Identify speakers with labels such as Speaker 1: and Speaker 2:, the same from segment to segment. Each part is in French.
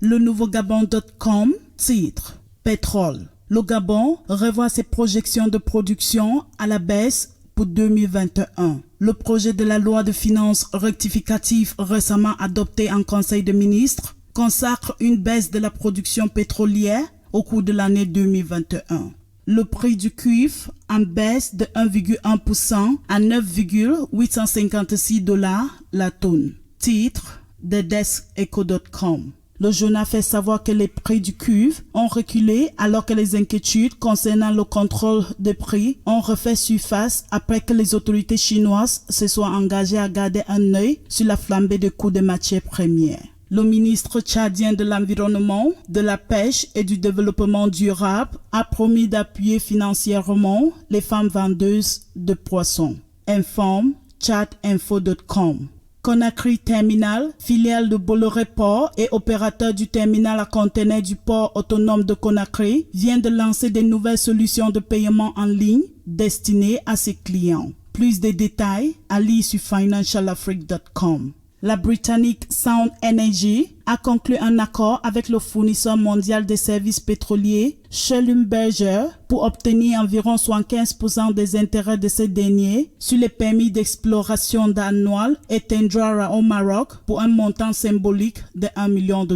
Speaker 1: Lenouvogabon.com, titre Pétrole. Le Gabon revoit ses projections de production à la baisse pour 2021. Le projet de la loi de finances rectificative récemment adopté en Conseil des ministres consacre une baisse de la production pétrolière au cours de l'année 2021. Le prix du cuivre en baisse de 1,1% à 9,856 $ la tonne. Titre de DeskEco.com. Le journal fait savoir que les prix du cuivre ont reculé alors que les inquiétudes concernant le contrôle des prix ont refait surface après que les autorités chinoises se soient engagées à garder un œil sur la flambée des coûts des matières premières. Le ministre tchadien de l'Environnement, de la Pêche et du Développement durable a promis d'appuyer financièrement les femmes vendeuses de poissons. Informe tchadinfo.com. Conakry Terminal, filiale de Bolloré Port et opérateur du terminal à conteneurs du port autonome de Conakry, vient de lancer des nouvelles solutions de paiement en ligne destinées à ses clients. Plus de détails à lire sur financialafrique.com. La Britannique Sound Energy a conclu un accord avec le fournisseur mondial des services pétroliers, Schlumberger, pour obtenir environ 75% des intérêts de ce dernier sur les permis d'exploration d'Anoual et Tendrara au Maroc pour un montant symbolique de $1 million.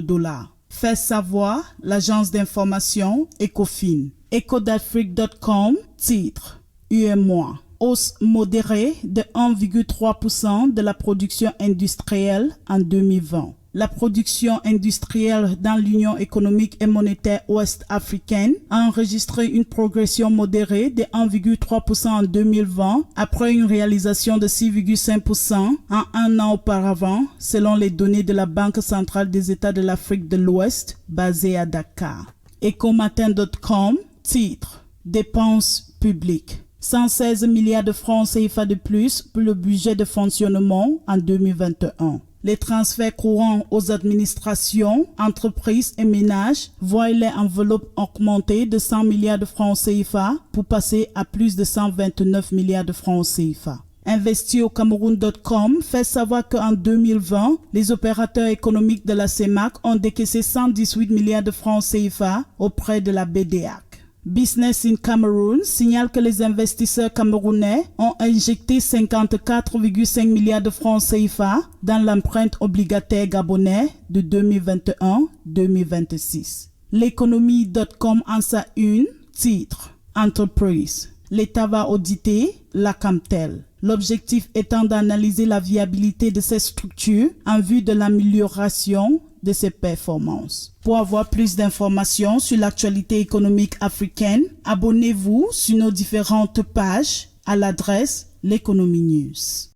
Speaker 1: Fait savoir l'agence d'information Ecofin. Ecodafrique.com, titre UEMOA. Hausse modérée de 1,3% de la production industrielle en 2020. La production industrielle dans l'Union économique et monétaire ouest-africaine a enregistré une progression modérée de 1,3% en 2020 après une réalisation de 6,5% en un an auparavant, selon les données de la Banque centrale des États de l'Afrique de l'Ouest, basée à Dakar. Ecomatin.com, titre Dépenses publiques. 116 milliards de francs CFA de plus pour le budget de fonctionnement en 2021. Les transferts courants aux administrations, entreprises et ménages voient les enveloppes augmenter de 100 milliards de francs CFA pour passer à plus de 129 milliards de francs CFA. Investiocameroun.com fait savoir qu'en 2020, les opérateurs économiques de la CEMAC ont décaissé 118 milliards de francs CFA auprès de la BDAC. Business in Cameroon signale que les investisseurs camerounais ont injecté 54,5 milliards de francs CFA dans l'empreinte obligataire gabonais de 2021-2026. L'économie.com en sa une, titre Entreprise. L'État va auditer la Camtel. L'objectif étant d'analyser la viabilité de ces structures en vue de l'amélioration de ses performances. Pour avoir plus d'informations sur l'actualité économique africaine, abonnez-vous sur nos différentes pages à l'adresse l'Economy News.